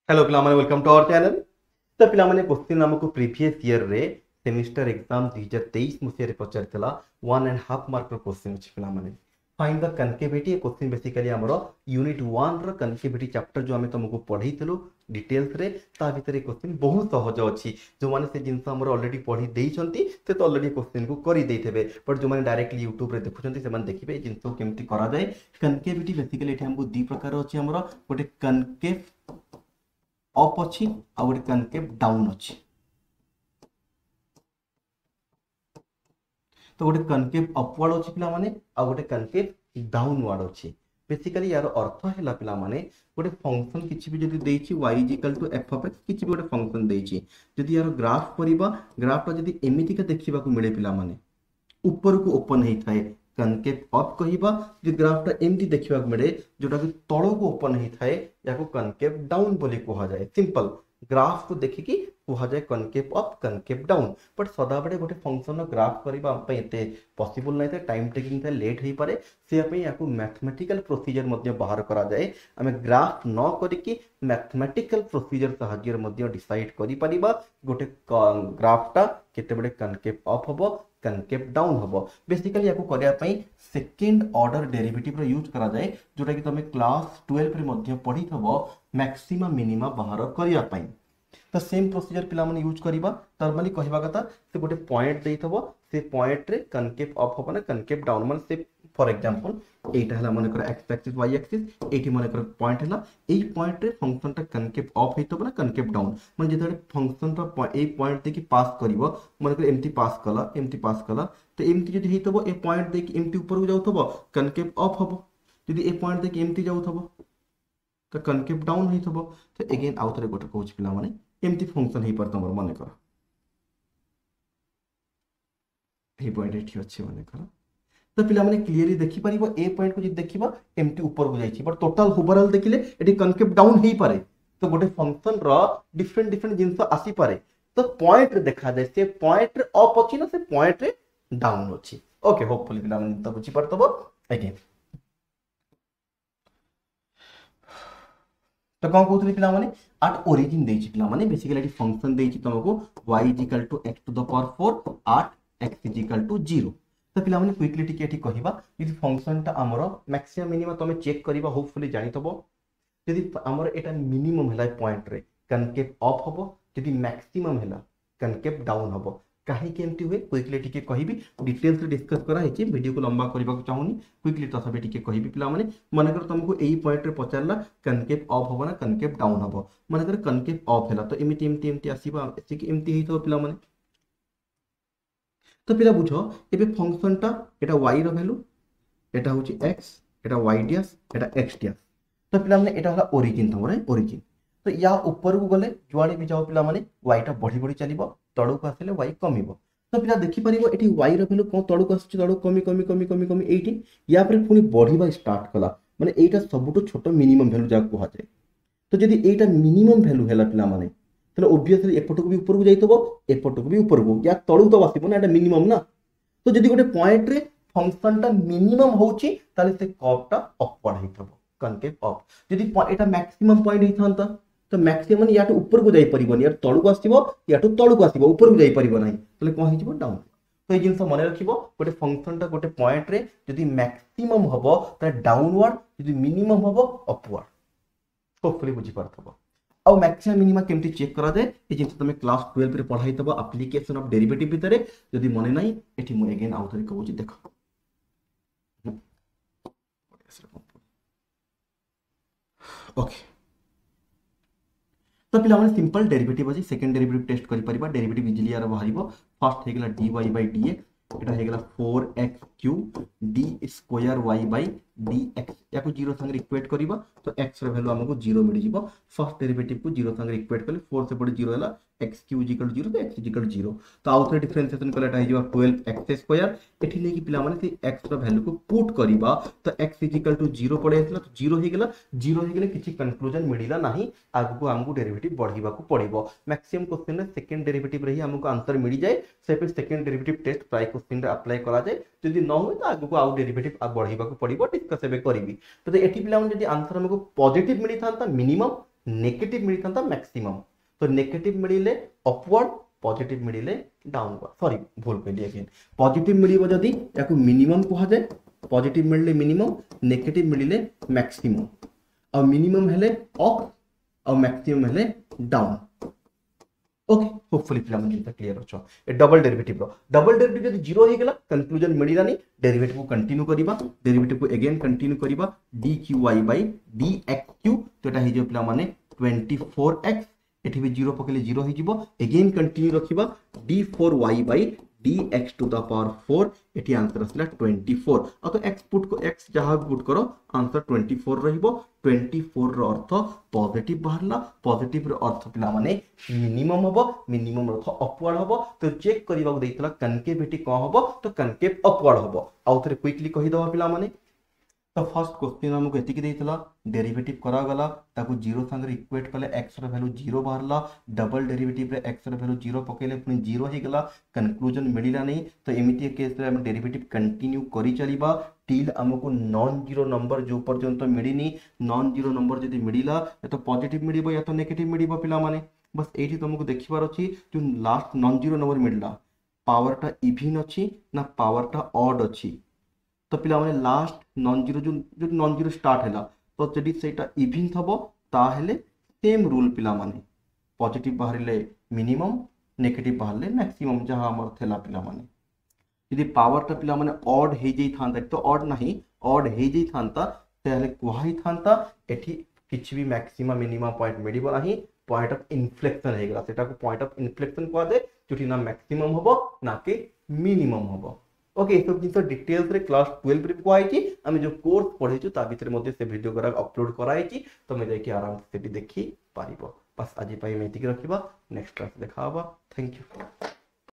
Hello पिलामाने welcome to our channel. तो पिलामाने क्वेश्चन हमको प्रीवियस ईयर रे सेमिस्टर एग्जाम 2023 मसीह रे पचारथिला 1.5 मार्क रो क्वेश्चन अछि पिलामाने। Find the concavity question basically हमरो यूनिट 1 रो कनकेविटी चैप्टर जो हमें तुमको पढीथिलु डिटेल्स रे ता भीतर क्वेश्चन बहुत सहज अछि। जो माने से जिंस हमरो ऑलरेडी पढी देइछंती से तो ऑलरेडी क्वेश्चन को करि देइथेबे, बट जो माने डायरेक्टली YouTube रे देखुछंती से माने देखिबे जिंस को केमती करा जाय। कनकेविटी बेसिकली एठी हमको दी प्रकार अछि हमरो गोटे कनकेव अप अच्छी आ गोटे कनकेव डाउन अच्छी। तो गोटे कनकेव अपवर्ड अच्छी पिला माने आ गोटे कनकेव डाउनवर्ड अच्छी। बेसिकली यार अर्थ है पिला माने गोटे फंक्शन किछि भी जदी देइछि y = f of x किछि भी गोटे फंक्शन देइछि जदी यार ग्राफ परिबा ग्राफ जदी एमिति का देखिबा को मिले पिला माने ऊपर को ओपन हेई थाए कनकेव अप कहिबा जे ग्राफ एमती देखिबा मिले जोटा कि तळ को ओपन हेई थाए याको कनकेव डाउन बोली कहा जाए। सिंपल ग्राफ को देखिकी कहा जाए concave up concave down, but सदाबडे गोटे फंक्शन ग्राफ करबा पे एते पॉसिबल नै था, टाइम टेकिंग था, लेट हेई पारे से पे याको मैथमेटिकल प्रोसीजर मध्ये बाहर करा जाए। हमें ग्राफ न करिकी मैथमेटिकल प्रोसीजर सहाय्य मध्ये डिसाइड करि परिबा गोटे ग्राफटा केते बडे कनकेव अप हबो कनकेव डाउन हबो। बेसिकली याको करिया पई सेकंड ऑर्डर डेरिवेटिव रो यूज करा जाए जोटा कि तमे क्लास 12 रे मध्ये पढी थबो मैक्सिमा मिनिमा बाहर करिया पई। तो सेम प्रोसीजर पिला माने यूज करिबा नॉर्मली कहबा कथा से गोटे पॉइंट देइथबो से पॉइंट रे कनकेव अप हबो ना कनकेव डाउन माने से फॉर एग्जांपल एटा हला माने कर एक्स एक्सिस वाई एक्सिस एटी माने कर पॉइंट हला एई पॉइंट रे फंक्शन ता कनकेव अप हेतबो ना कनकेव डाउन माने जेते फंक्शन ता एई पॉइंट दे की पास करिवो माने कर एमटी पास कला तो एमटी जदी हेतबो ए पॉइंट दे की एमटी ऊपर को जाउथबो कनकेव अप हबो जदी ए पॉइंट दे की एमटी जाउथबो तो कनकेव डाउन हेतबो। तो अगेन आउ थरे गोटे कहूछ पिला माने एमती फंक्शन हेई पर तमर माने कर हे पॉइंट एठी अछि माने कर तो पिला माने क्लियरली देखि परिबो ए पॉइंट को जे देखिबा एमटी ऊपर को जाईछि बट टोटल ओवरऑल देखिले एठी कनकेव डाउन हेई पारे। तो गोटे फंक्शन रो डिफरेंट डिफरेंट जिंस आसी पारे तो पॉइंट रे देखा जाय से पॉइंट रे अप अछि ना से पॉइंट रे डाउन अछि। ओके होपफुली पिला माने त बुझि परतबो। अगेन तो कौन कहते पिला माने आट ओरिजिन देछि पिला माने बेसिकली एटी फंक्शन देछि तुमको y = x to the power 4 at x = 0। तो पिला माने क्विकली टिके एटी कहिबा यदि फंक्शन ता हमरो मैक्सिमम मिनिमम तमे चेक करिबा होपफुली जानि तबो यदि हमरो एटा मिनिमम हला पॉइंट रे कनकेव अप हबो यदि मैक्सिमम हला कनकेव डाउन हबो काहे के एमटी हुए क्विकली टिके कहिबी डिटेल्स रे डिस्कस करा हेछि वीडियो को लंबा करबा को चाहूनी क्विकली तथापि टिके कहिबी पिला माने मन कर तुमको एई पॉइंट रे पचारला कनकेव अप हबो ना कनकेव डाउन हबो मन कर कनकेव अप हला तो एमिति एमिति एमिति आसीबा एति एमिति हेइ तो पिला माने। तो पिला बुझो एबे फंक्शन ता एटा y रो वैल्यू एटा होची x एटा y डैश एटा x डैश। तो पिला माने एटा हला ओरिजिन तमरे ओरिजिन तो या ऊपर को गले जुआडे भी जाओ पिला माने y टा बढ़ी बढ़ी चलीबो तळु को आसेले y कमिबो। तो पिला देखि परिबो एठी y रो वैल्यू को तळु को आछी तळु कमी कमी कमी कमी कमी एठी या पर पुनी बढ़ीबा स्टार्ट कला माने एटा सबटु छोटो मिनिमम वैल्यू जा को हाजे। तो जदी एटा मिनिमम वैल्यू हैला पिला माने तले ऑब्वियसली एपट को भी ऊपर को जाइतबो एपट को भी ऊपर को या तळु तो आसीबो ना एटा मिनिमम ना। तो जदी गोटे पॉइंट रे फंक्शन ता मिनिमम होची ताले से कर्व ता अपवर्ड हेतबो कनकेव अप। जदी एटा मैक्सिमम पॉइंट हेथांता तो मैक्सिमम याटो ऊपर को जाई परिबो यार तळु को आसीबो याटो तळु को आसीबो ऊपर को जाई परिबो नाही तले कोन हिजबो डाउन। तो ए जिंस मने रखिबो गोटे फंक्शन ता गोटे पॉइंट रे जदी मैक्सिमम हबो ता डाउनवर्ड जदी मिनिमम हबो अपवर्ड। होपफुली बुझि परथबो। अब मैक्सिमम मिनिमा केमती चेक करा जाए ए जिंस तमे क्लास 12 रे पढाई तबो एप्लीकेशन ऑफ डेरिवेटिव भितरे जदी मने नाही एठी मु अगेन आउ थरे कहूची देखो। ओके तो पिला माने सिंपल डेरिवेटिव अछि सेकंड डेरिवेटिव टेस्ट करि परिबा डेरिवेटिव इजीली आर बाहरिबो। फर्स्ट हेगला dy/dx एटा हेगला 4x³ d² y/dx याको 0 संगे इक्वेट करिबा तो x रो वैल्यू हमको 0 मिल जिवो। फर्स्ट डेरिवेटिव को 0 संगे इक्वेट कले 4 से बड़े 0 हला x³ = 0 तो x = 0। तो आउ थरे डिफरेंशिएशन कले एटा हिजो 12x² एठी नै कि पिला माने से x रो वैल्यू को पुट करिबा तो x = 0 पड़े आसला तो 0 हे गेला 0 हे गेले किछि कंक्लूजन मिलिला नाही आगु हमको डेरिवेटिव बढ़ीबा को पड़िबो। मैक्सिमम क्वेश्चन रे सेकंड डेरिवेटिव रही हमको आंसर मिल जाए से फिर सेकंड डेरिवेटिव टेस्ट प्राय क्वेश्चन रे अप्लाई करा जाए जदी न होय तो आगु आउ डेरिवेटिव आ बढ़ीबा को पड़िबो डिस्कस एबे करिवि। तो एठी पिला जदी आंसर हमको पॉजिटिव मिली थांता मिनिमम नेगेटिव मिली था मैक्सिमम। तो नेगेटिव मिले अपवर्ड, पॉजिटिव मिले डाउनवर्ड, सॉरी भूल कहली अगेन, पॉजिटिव मिलिबो जदी याकू मिनिमम कहा जाए, पॉजिटिव मिलले मिनिमम, नेगेटिव मिलले मैक्सिमम, और मिनिमम हेले अप और मैक्सिमम हेले डाउन। ओके होपफुली पिला मन जिंता क्लियर अछ। ए डबल डेरिवेटिव जदी जीरो हे गेला कंक्लूजन मिलिलानी, डेरिवेटिव को कंटिन्यू करिबा, डेरिवेटिव को अगेन कंटिन्यू करिबा dqy by dxq, तो एटा हे जे पिला माने 24x, एठी भी जीरो पकेले जीरो हे जिवो, अगेन कंटिन्यू रखिबा d4y by dx to the power 4, एठी आंसर असला 24। आ तो x पुट को x जहां पुट करो आंसर 24 रहिबो। 24 रो अर्थ पॉजिटिव बाहरला, पॉजिटिव रो अर्थ पिला माने मिनिमम हबो, मिनिमम अर्थ अपवर्ड हबो। तो चेक करिबा देइतला कनकेविटी को हबो, तो कनकेव अपवर्ड हबो। आ थरे क्विकली कहि दबा पिला माने। तो फर्स्ट क्वेश्चन हमको एतिकी देइतला, डेरिवेटिव करा गला, ताको जीरो संगे इक्वेट कले x रो वैल्यू जीरो बाहरला, डबल डेरिवेटिव रे x रो वैल्यू जीरो पकेले पुनी जीरो हे गला, कंक्लूजन मिलिला नहीं। तो एमिति केस रे हम डेरिवेटिव कंटिन्यू करी चलीबा टिल हमको नॉन जीरो नंबर जो पर्यंत मिलिनी, नॉन जीरो नंबर जदी मिलिला या तो पॉजिटिव मिलिबो या तो नेगेटिव मिलिबो पिला माने। बस एठी तुमको देखिबार अछि जो लास्ट नॉन जीरो नंबर मिलला पावरटा इवन अछि ना पावरटा ऑड अछि। तो पिला माने लास्ट नॉन जीरो जो नॉन जीरो स्टार्ट हैला, तो जदी सेटा इवन थबो ताहेले सेम रूल पिला माने, पॉजिटिव बाहरिले मिनिमम, नेगेटिव बाहरिले मैक्सिमम जहां हमर थेला पिला माने। यदि पावरटा पिला माने ऑड हे जई थांता, तो ऑड नाही ऑड हे जई थांता ताहेले कुहाई थांता एठी किछ भी मैक्सिमम मिनिमम पॉइंट मिलिबो नाही, पॉइंट ऑफ इन्फ्लेक्शन हे गला, सेटा को पॉइंट ऑफ इन्फ्लेक्शन कह दे, जोठी ना मैक्सिमम हबो ना के मिनिमम हबो। ओके सब जिन डिटेल्स रे क्लास 12 रे कहै आम जो कोर्स पढ़े ता भीतर मध्य से वीडियो गुरा अपलोड कराई तुम जाकि आराम से देखि पारिबो। बस आज एति रखिबा, नेक्स्ट क्लास देखा। Thank you.